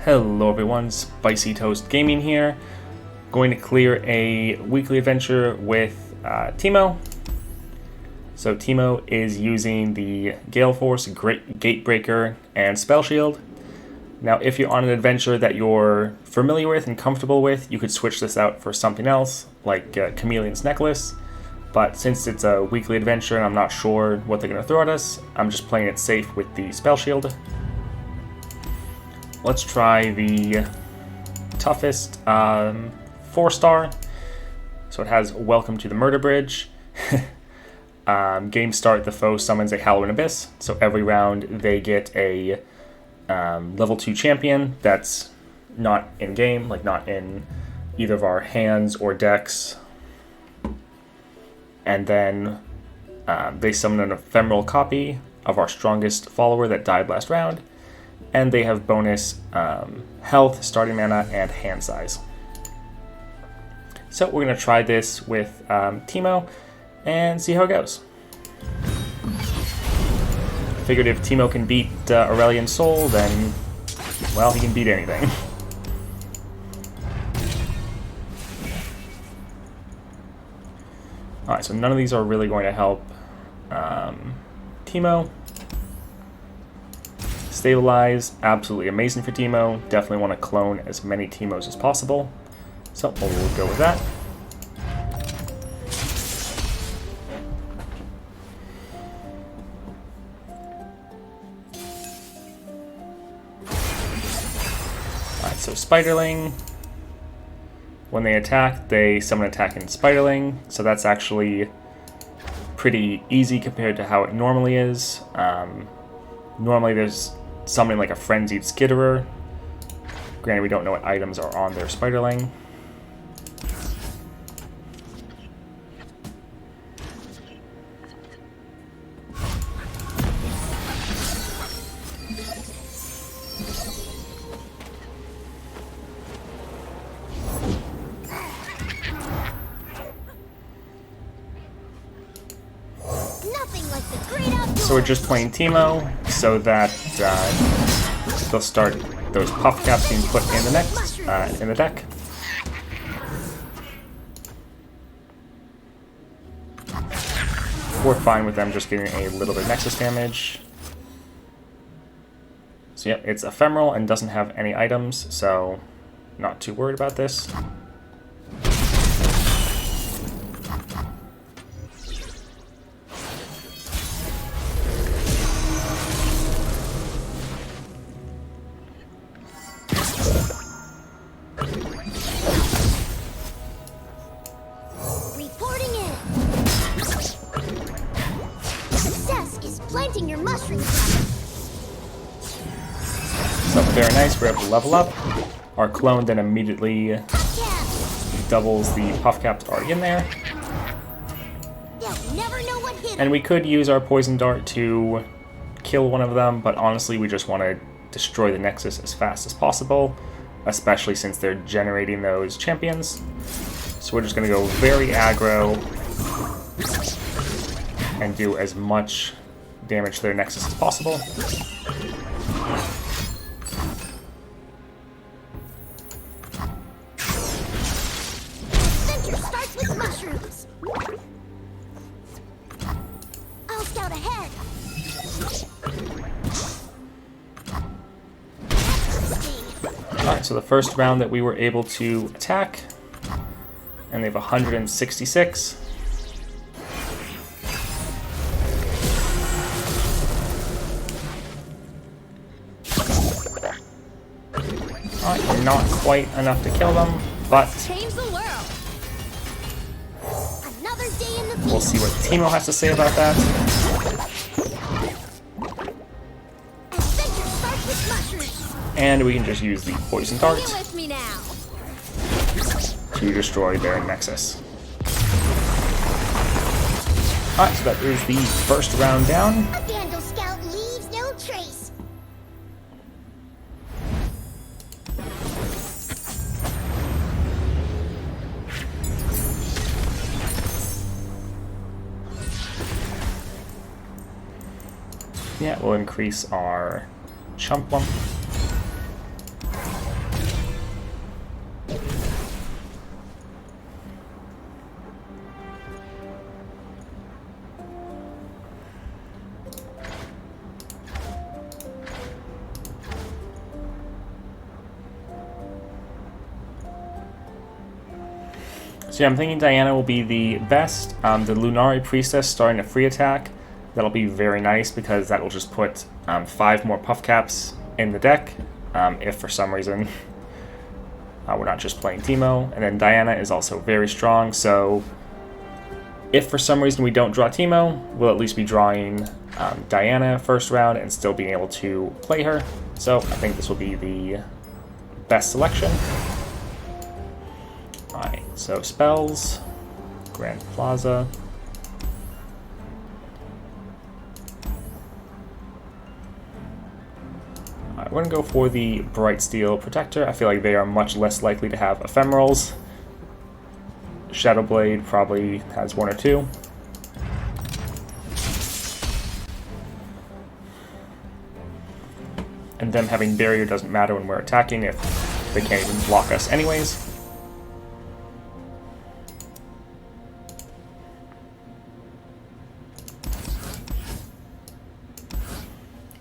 Hello everyone, Spicy Toast Gaming here. Going to clear a weekly adventure with Teemo. So Teemo is using the Gale Force, Gatebreaker, and Spell Shield. Now if you're on an adventure that you're familiar with and comfortable with, you could switch this out for something else, like Chameleon's Necklace. But since it's a weekly adventure and I'm not sure what they're going to throw at us, I'm just playing it safe with the Spell Shield. Let's try the toughest 4-star. So it has Welcome to the Murder Bridge. Game start, the foe summons a Halloween Abyss. So every round they get a level 2 champion that's not in game, like not in either of our hands or decks. And then they summon an ephemeral copy of our strongest follower that died last round. And they have bonus health, starting mana, and hand size. So we're going to try this with Teemo and see how it goes. Figured if Teemo can beat Aurelian Soul, then, well, he can beat anything. Alright, so none of these are really going to help Teemo. Stabilize, absolutely amazing for Teemo. Definitely want to clone as many Teemos as possible. So we'll go with that. Alright, so Spiderling. When they attack, they summon attack in Spiderling. So that's actually pretty easy compared to how it normally is. Normally there's summoning like a Frenzied Skitterer. Granted, we don't know what items are on their Spiderling. So we're just playing Teemo so that they'll start those puff caps being put in the deck. We're fine with them just getting a little bit of Nexus damage. So yeah, it's ephemeral and doesn't have any items, so not too worried about this. Your mushrooms. So very nice, we're able to level up. Our clone then immediately doubles the puff caps already in there. Never know what hit and we could use our poison dart to kill one of them, but honestly we just want to destroy the Nexus as fast as possible, especially since they're generating those champions. So we're just going to go very aggro and do as much damage to their Nexus as possible. Adventure starts with mushrooms. I'll scout ahead. Alright, so the first round that we were able to attack, and they have 166. Not quite enough to kill them, but we'll see what Teemo has to say about that. And we can just use the poison dart to destroy their Nexus. Alright, so that is the first round down. A Vandal Scout leaves no trace. Yeah, we'll increase our chump lump. So yeah, I'm thinking Diana will be the best. The Lunari Priestess starting a free attack. That'll be very nice because that will just put 5 more puff caps in the deck if for some reason we're not just playing Teemo. And then Diana is also very strong, so if for some reason we don't draw Teemo, we'll at least be drawing Diana first round and still being able to play her. So I think this will be the best selection. Alright, so spells, Grand Plaza. Alright, we're going to go for the Bright Steel Protector. I feel like they are much less likely to have ephemerals. Shadowblade probably has 1 or 2. And them having barrier doesn't matter when we're attacking if they can't even block us anyways.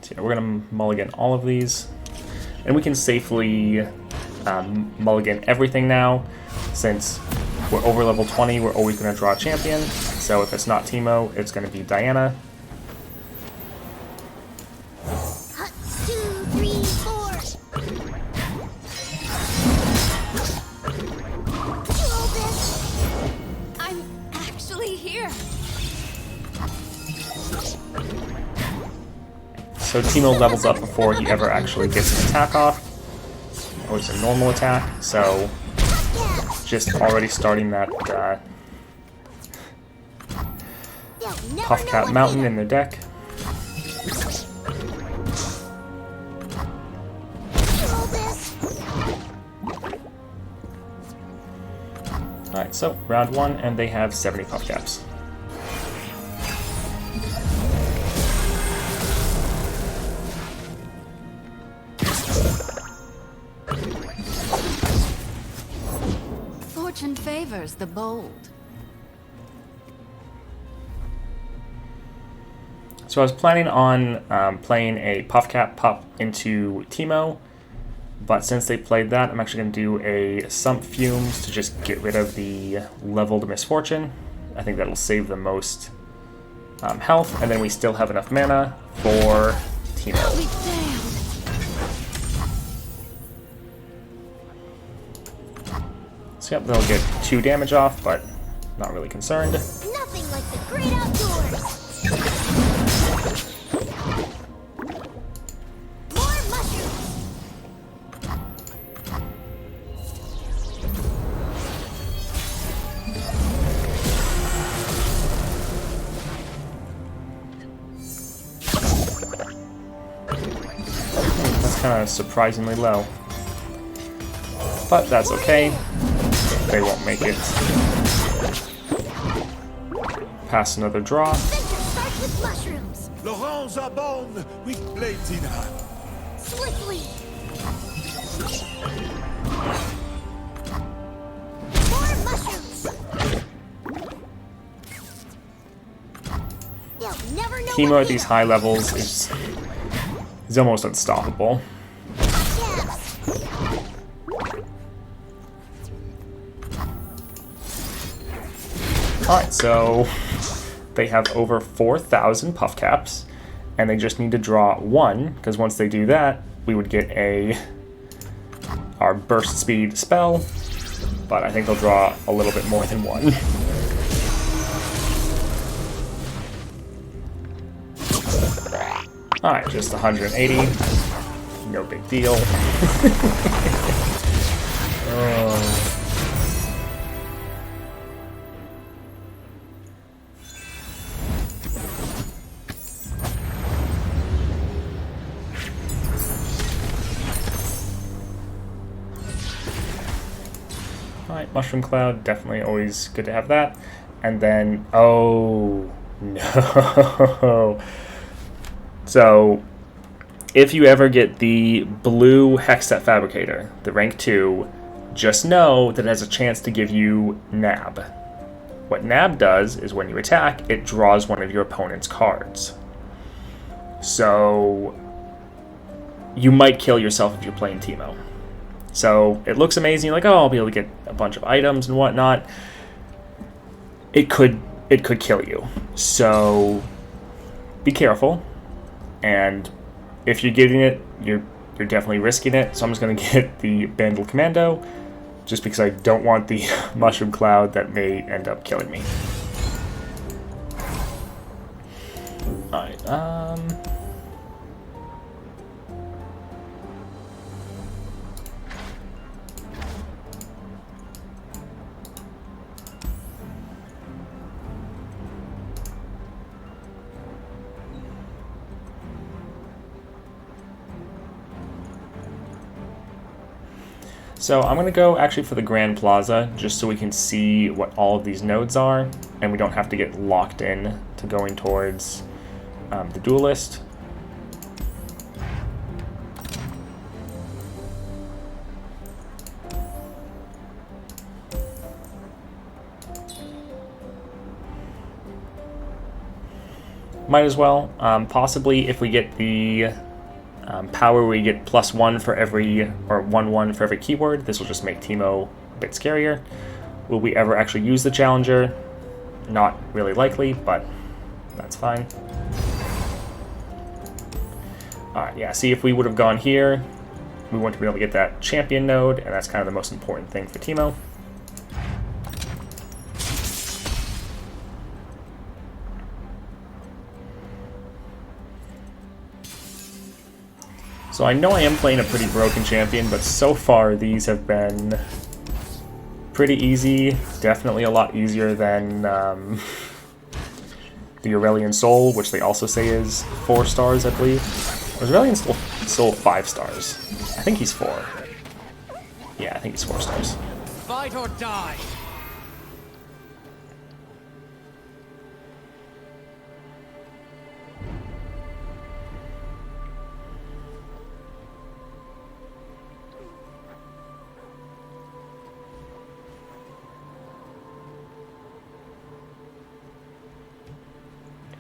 So yeah, we're going to mulligan all of these. And we can safely mulligan everything now, since we're over level 20, we're always going to draw a champion. So if it's not Teemo, it's going to be Diana. Hut, 2, 3, 4. Could you hold this? I'm actually here. So Teemo levels up before he ever actually gets an attack off. Always a normal attack, so just already starting that Puff Cap Mountain in their deck. Alright, so round 1, and they have 70 Puff Caps. Fortune favors the bold. So I was planning on playing a Puff Cap Pup into Teemo, but since they played that, I'm actually going to do a Sump Fumes to just get rid of the leveled Misfortune. I think that'll save the most health, and then we still have enough mana for Teemo. Be damned. So yep, they'll get 2 damage off, but not really concerned. Nothing like the great outdoors. More mushrooms. That's kind of surprisingly low. But that's okay. They won't make it past another draw. Adventure starts with mushrooms. Laurence abonde with Platina. Swiftly. More mushrooms. They'll never know Teemo what at these hit high levels is almost unstoppable. Yes. Alright, so they have over 4,000 Puff Caps, and they just need to draw 1, because once they do that, we would get our Burst Speed spell, but I think they'll draw a little bit more than 1. Alright, just 180. No big deal. Oh. Alright, Mushroom Cloud, definitely always good to have that. And then, oh no. So, if you ever get the blue Hexset Fabricator, the rank 2, just know that it has a chance to give you Nab. What Nab does is when you attack, it draws one of your opponent's cards. So, you might kill yourself if you're playing Teemo. So it looks amazing, you're like, oh, I'll be able to get a bunch of items and whatnot. it could kill you. So be careful, and if you're getting it, you're definitely risking it. So I'm just going to get the Bandle Commando, just because I don't want the Mushroom Cloud that may end up killing me. Alright, so I'm going to go actually for the Grand Plaza, just so we can see what all of these nodes are, and we don't have to get locked in to going towards the Duelist. Might as well. Possibly if we get the power, we get +1 for every, or 1/1 for every keyword. This will just make Teemo a bit scarier. Will we ever actually use the Challenger? Not really likely, but that's fine. Alright, yeah, see, if we would have gone here, we want to be able to get that champion node, and that's kind of the most important thing for Teemo. So I know I am playing a pretty broken champion, but so far these have been pretty easy. Definitely a lot easier than the Aurelian Soul, which they also say is 4 stars, I believe. Or is Aurelian Soul 5 stars? I think he's 4. Yeah, I think he's 4 stars. Fight or die.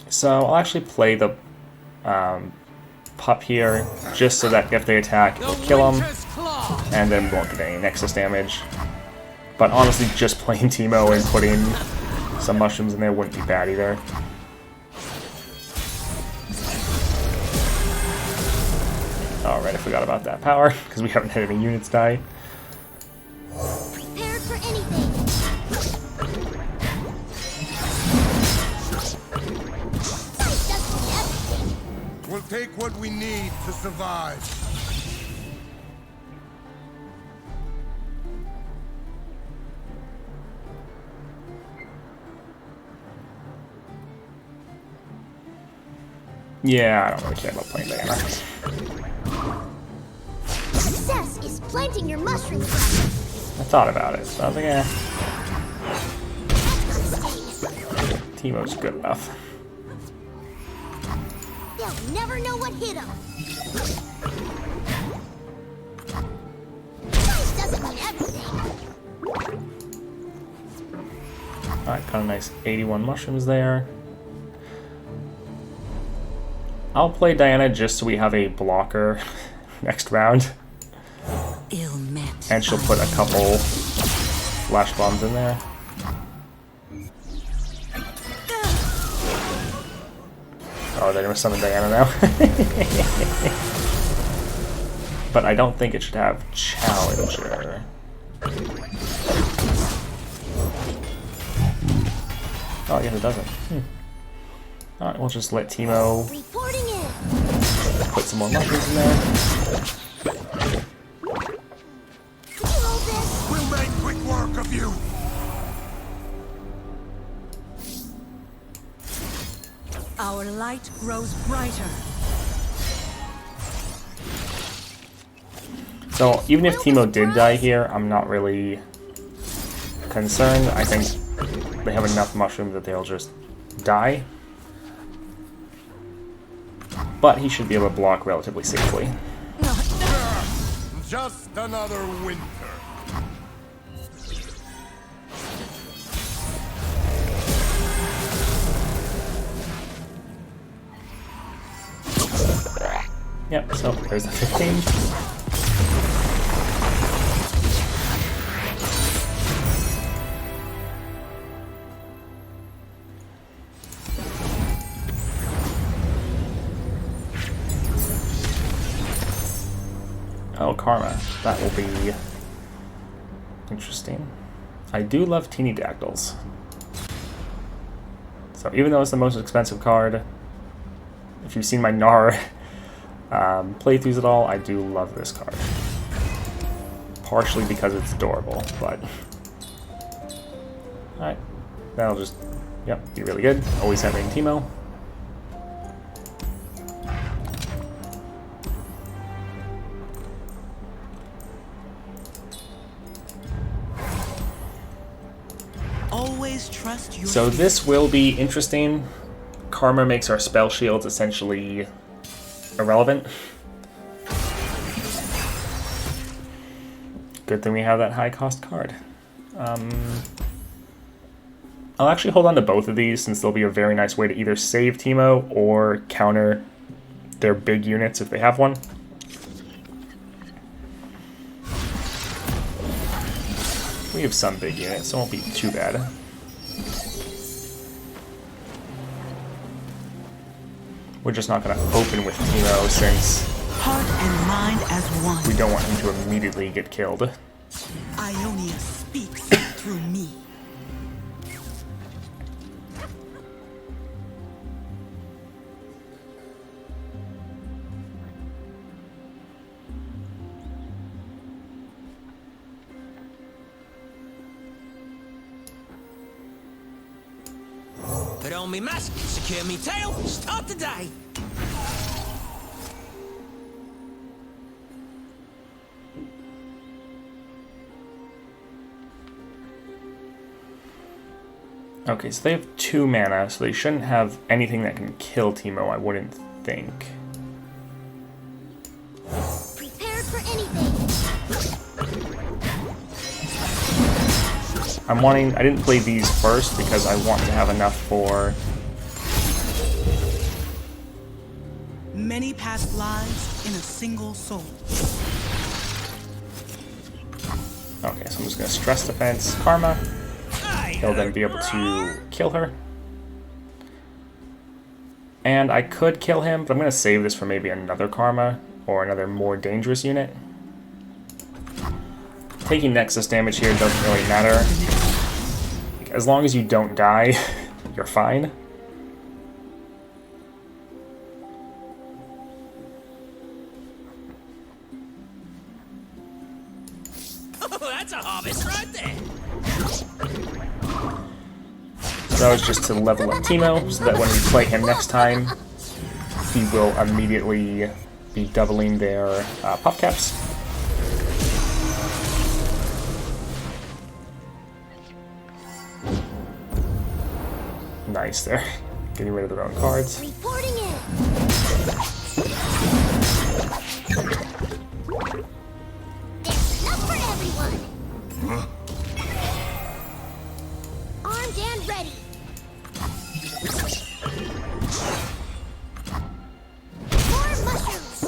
So I'll actually play the pup here, just so that if they attack, it'll kill them, and then we won't get any Nexus damage. But honestly, just playing Teemo and putting some mushrooms in there wouldn't be bad either. Alright, I forgot about that power, because we haven't had any units die. Prepared for anything. We'll take what we need to survive. Yeah, I don't really care about playing Diana. Success is planting your mushrooms. I thought about it, so I was like, eh. Teemo's good enough. They'll never know what hit them. Size doesn't mean everything. Alright, kind of nice 81 mushrooms there. I'll play Diana just so we have a blocker next round. Ill met. And she'll put a couple flash bombs in there. Oh, they're gonna summon Diana now. But I don't think it should have Challenger. Oh, I guess it doesn't. Alright, we'll just let Teemo Reporting in. put some more mushrooms in there. Roll this. We'll make quick work of you. Our light grows brighter. So even if Teemo did die here, I'm not really concerned. I think they have enough mushrooms that they'll just die. But he should be able to block relatively safely. Just another winter. Yep, so there's the 15. karma. That will be interesting. I do love teeny dactyls. So even though it's the most expensive card, if you've seen my Gnar playthroughs at all, I do love this card. Partially because it's adorable, but... Alright, that'll just, yep, be really good. Always having Teemo. Always trust your So this will be interesting. Karma makes our spell shields essentially irrelevant. Good thing we have that high cost card. I'll actually hold on to both of these since they'll be a very nice way to either save Teemo or counter their big units if they have one. We have some big units, so it won't be too bad. We're just not going to open with Teemo since heart and mind as one. we don't want him to immediately get killed. Ionia speaks through me. Put on me mask, secure me tail, start the day. Okay, so they have 2 mana, so they shouldn't have anything that can kill Teemo, I wouldn't think. Prepared for anything. I didn't play these first because I want to have enough for... Many past lives in a single soul. Okay, so I'm just going to stress defense Karma. He'll then be able to kill her. And I could kill him, but I'm going to save this for maybe another Karma or another more dangerous unit. Taking Nexus damage here doesn't really matter. As long as you don't die, you're fine. Oh, that's a harvest right there. So that was just to level up Teemo, so that when we play him next time, he will immediately be doubling their puff caps. Nice there. Getting rid of their own cards. Reporting in. There's enough for everyone. Armed and ready. More mushrooms.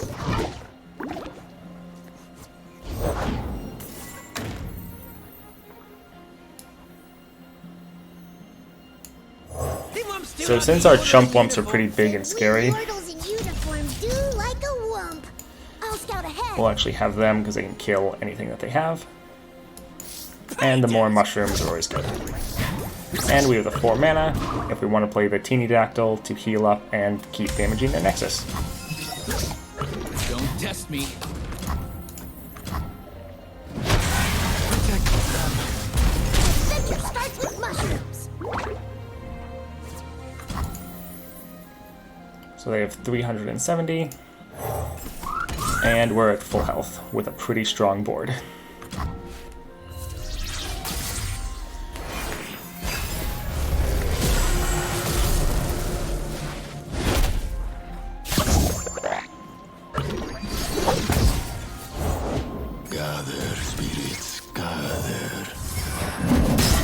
So since our chump wumps are pretty big and scary, Mortals in uniform do like a wump. I'll scout ahead. we'll actually have them because they can kill anything that they have. And the more mushrooms are always good. And we have the 4 mana if we want to play the Teeny Dactyl to heal up and keep damaging their Nexus. Don't test me. Adventure starts with mushrooms. So they have 370. And we're at full health with a pretty strong board. Gather, spirits, gather.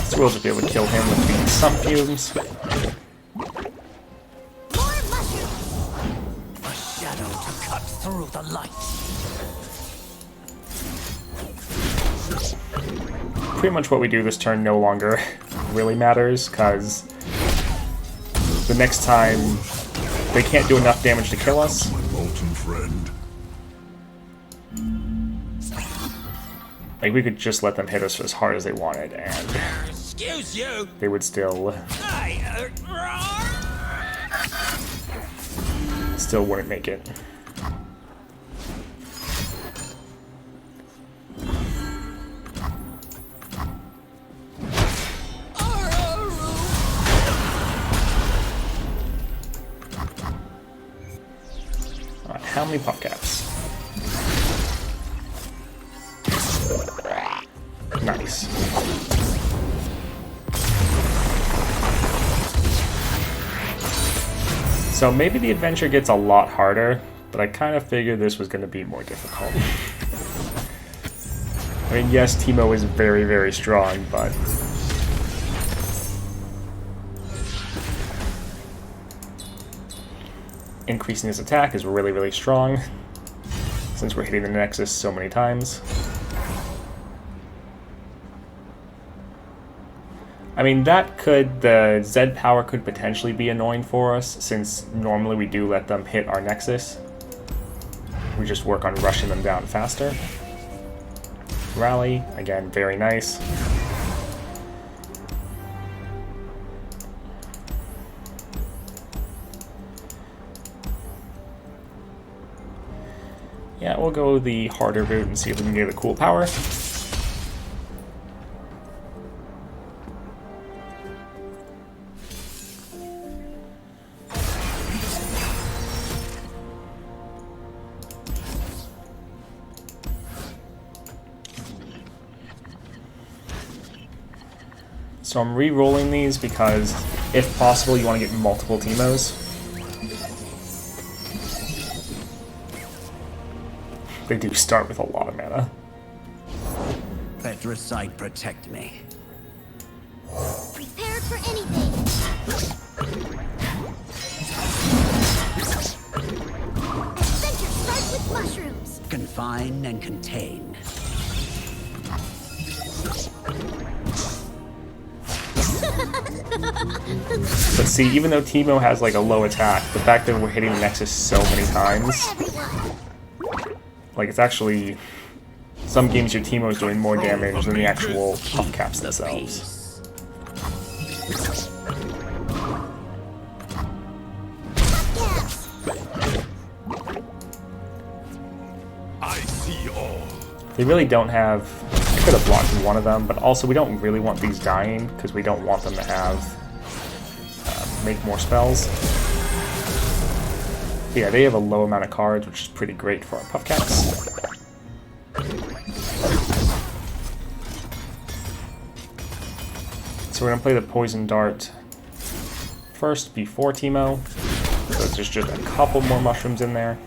So we'll just be able to kill him with the sun fumes. More mushrooms. A shadow to cut through the light. Pretty much what we do this turn no longer really matters, because the next time they can't do enough damage to kill us. My molten friend. Like, we could just let them hit us as hard as they wanted, and Excuse you. they would still wouldn't make it. Alright, how many puff caps? Nice. So maybe the adventure gets a lot harder, but I kind of figured this was going to be more difficult. I mean, yes, Teemo is very, very strong, but increasing his attack is really, really strong, since we're hitting the Nexus so many times. I mean, the Z power could potentially be annoying for us, since normally we do let them hit our Nexus. We just work on rushing them down faster. Rally, again, very nice. Yeah, we'll go the harder route and see if we can get a cool power. So I'm re-rolling these because, if possible, you want to get multiple Teemos. They do start with a lot of mana. Petricide, protect me. Prepared for anything. Adventure starts with mushrooms. Confine and contain. But see, even though Teemo has like a low attack, the fact that we're hitting the Nexus so many times, like, it's actually, some games your Teemo is doing more damage than the actual puff caps themselves. I see all. They really don't have, I could have blocked one of them, but also we don't really want these dying, because we don't want them to have, make more spells. But yeah, they have a low amount of cards, which is pretty great for our puff caps. So we're going to play the Poison Dart first before Teemo. So there's just a couple more mushrooms in there.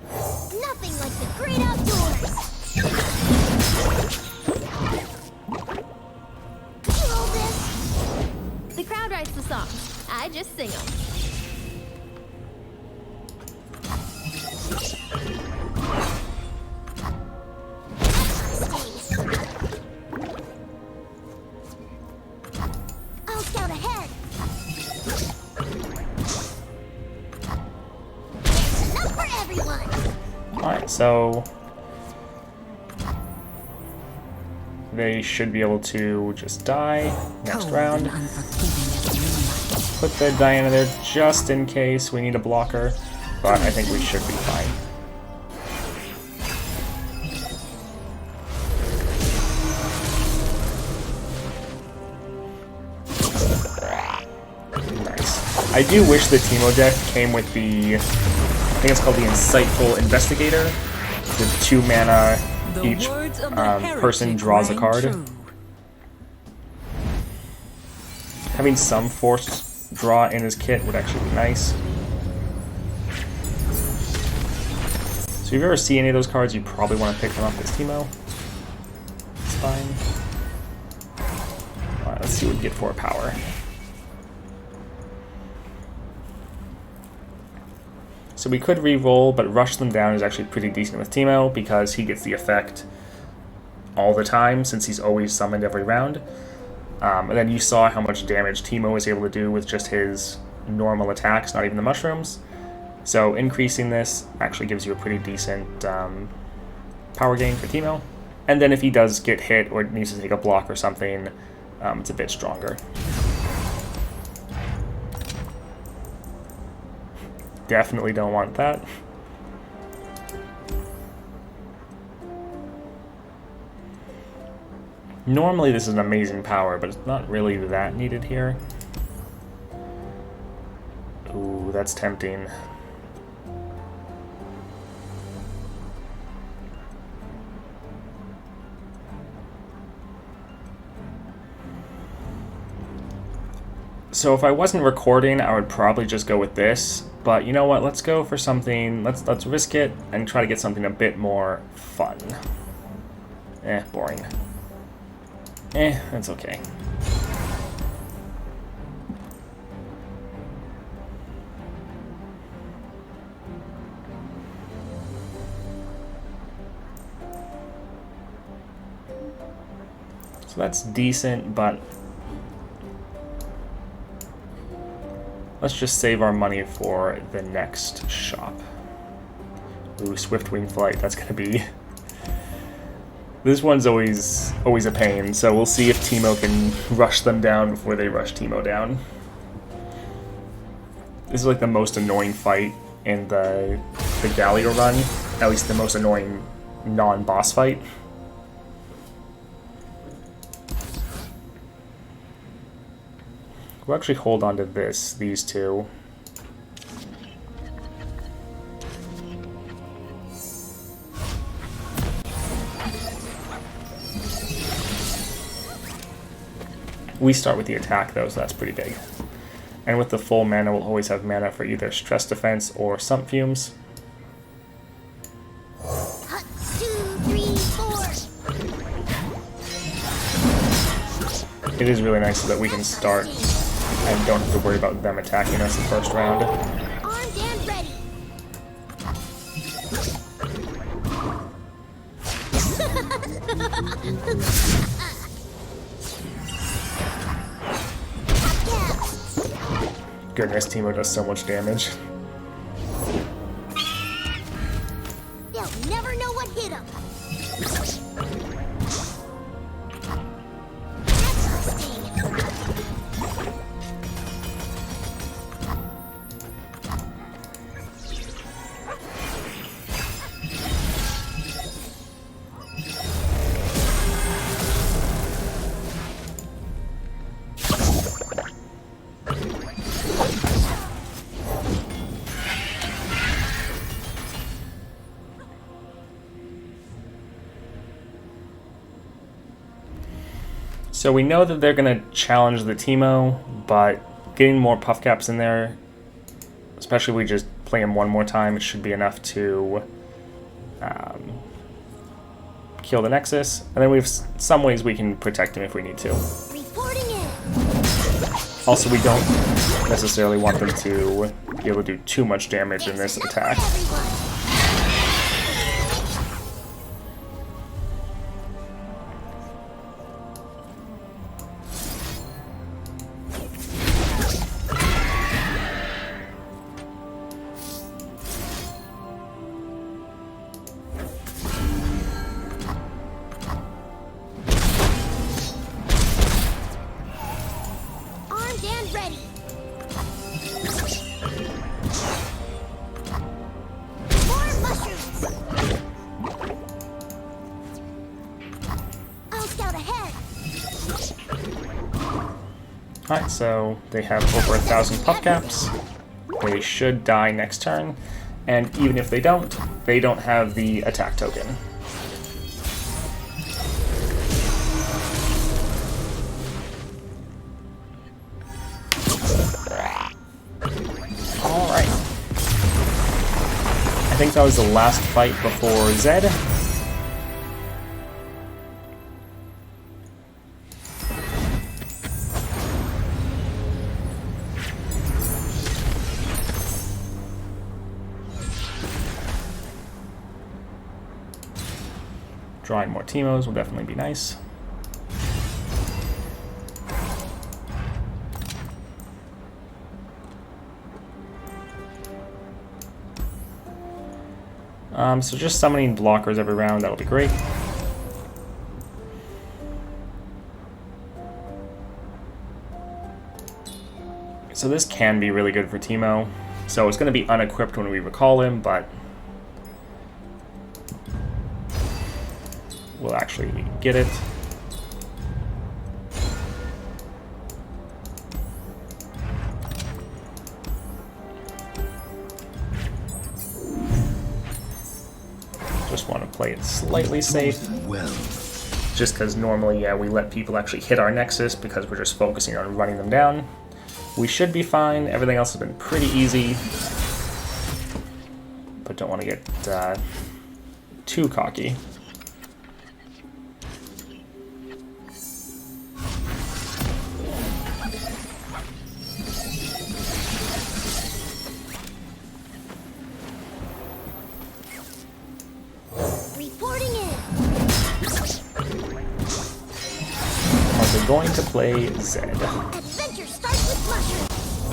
Nothing like the great outdoors. Roll this. The crowd writes the songs. I just sing them. I'll scout ahead. There's enough for everyone. Alright, so they should be able to just die next round. Put the Diana there just in case we need a blocker, but I think we should be fine. Nice. I do wish the Teemo deck came with the, I think it's called the Insightful Investigator. The 2 mana, each person draws a card. Having some forced draw in his kit would actually be nice. So if you ever see any of those cards, you probably want to pick them up as Teemo. It's fine. Alright, let's see what we get for power. So we could re-roll, but Rush Them Down is actually pretty decent with Teemo because he gets the effect all the time since he's always summoned every round. And then you saw how much damage Teemo was able to do with just his normal attacks, not even the mushrooms. So increasing this actually gives you a pretty decent power gain for Teemo. And then if he does get hit or needs to take a block or something, it's a bit stronger. Definitely don't want that. Normally this is an amazing power, but it's not really that needed here. Ooh, that's tempting. So if I wasn't recording, I would probably just go with this. But you know what? Let's go for something. Let's risk it and try to get something a bit more fun. Boring. That's okay. So that's decent, but let's just save our money for the next shop. Ooh, Swiftwing flight, that's gonna be... This one's always a pain, so we'll see if Teemo can rush them down before they rush Teemo down. This is like the most annoying fight in the Galio run, at least the most annoying non-boss fight. We'll actually hold on to these two. We start with the attack though, so that's pretty big. And with the full mana, we'll always have mana for either stress defense or sump fumes. 1, 2, 3, 4. It is really nice so that we can start and don't have to worry about them attacking us the first round. Armed and ready. Goodness, Teemo does so much damage. They'll never know what hit them. So we know that they're going to challenge the Teemo, but getting more puff caps in there, especially if we just play him one more time, it should be enough to kill the Nexus. And then we have some ways we can protect him if we need to. Reporting in. Also, we don't necessarily want them to be able to do too much damage in this attack. Everyone. Armed and ready. More mushrooms. I'll scout ahead. Alright, so they have over 1,000 puff caps. They should die next turn, and even if they don't have the attack token. Alright. I think that was the last fight before Zed. Drawing more Teemos will definitely be nice. So just summoning blockers every round, that'll be great. So this can be really good for Teemo. So it's going to be unequipped when we recall him, but we'll actually get it. Just want to play it slightly safe. Just because normally, yeah, we let people actually hit our Nexus because we're just focusing on running them down. We should be fine. Everything else has been pretty easy. But don't want to get too cocky. Reporting in. We're going to play Zed. Adventure starts with mushrooms.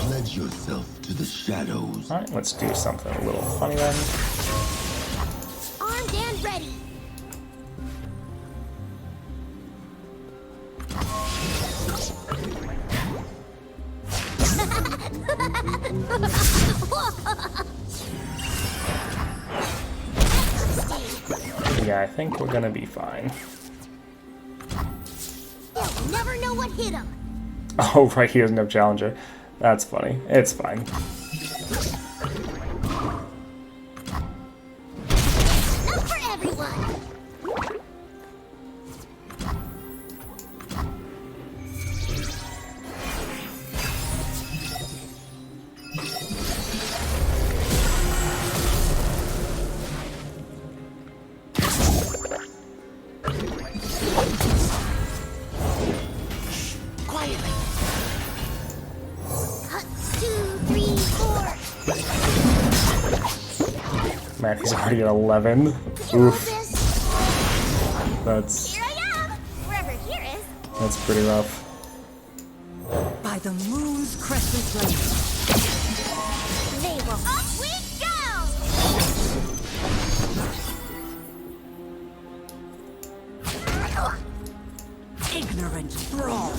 Pledge yourself to the shadows. Alright, let's do something a little funny then. Armed and ready. Yeah, I think we're gonna be fine. They'll never know what hit them. Oh, right, he doesn't have Challenger. That's funny. It's fine. Not for everyone. Quietly. Cut 2, 3, 4. Man, he's already at 11. You hold Oof. this. That's Here I am. Wherever here is. that's pretty rough. By the moon's crescent flame. They will. Up we go. Ignorant brawl.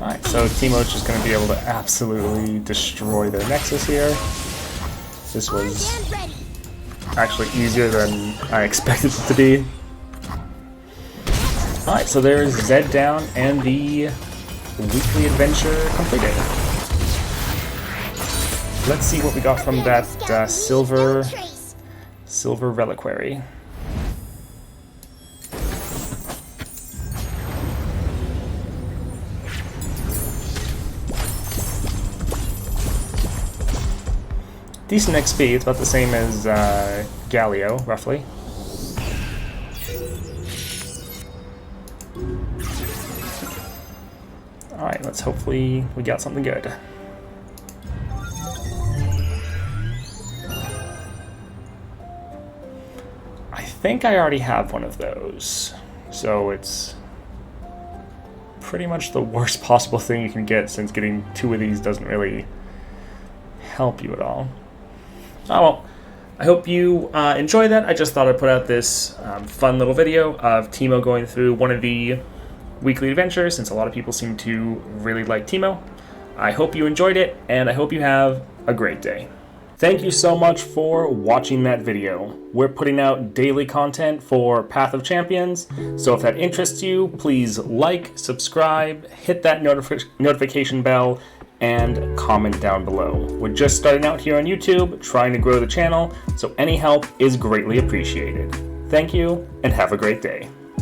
Alright, so Teemo's just going to be able to absolutely destroy their Nexus here. This Armed was and ready. actually easier than I expected it to be. Alright, so there's Zed down and the weekly adventure completed. Let's see what we got from that silver reliquary. Decent XP, it's about the same as Galio, roughly. Alright, let's hopefully we got something good. I think I already have one of those, so it's pretty much the worst possible thing you can get, since getting 2 of these doesn't really help you at all. Oh well, I hope you enjoy that. I just thought I'd put out this fun little video of Teemo going through one of the weekly adventures, since a lot of people seem to really like Teemo. I hope you enjoyed it, and I hope you have a great day. Thank you so much for watching that video. We're putting out daily content for Path of Champions, so if that interests you, please like, subscribe, hit that notification bell, and comment down below. We're just starting out here on YouTube, trying to grow the channel, so any help is greatly appreciated. Thank you, and have a great day.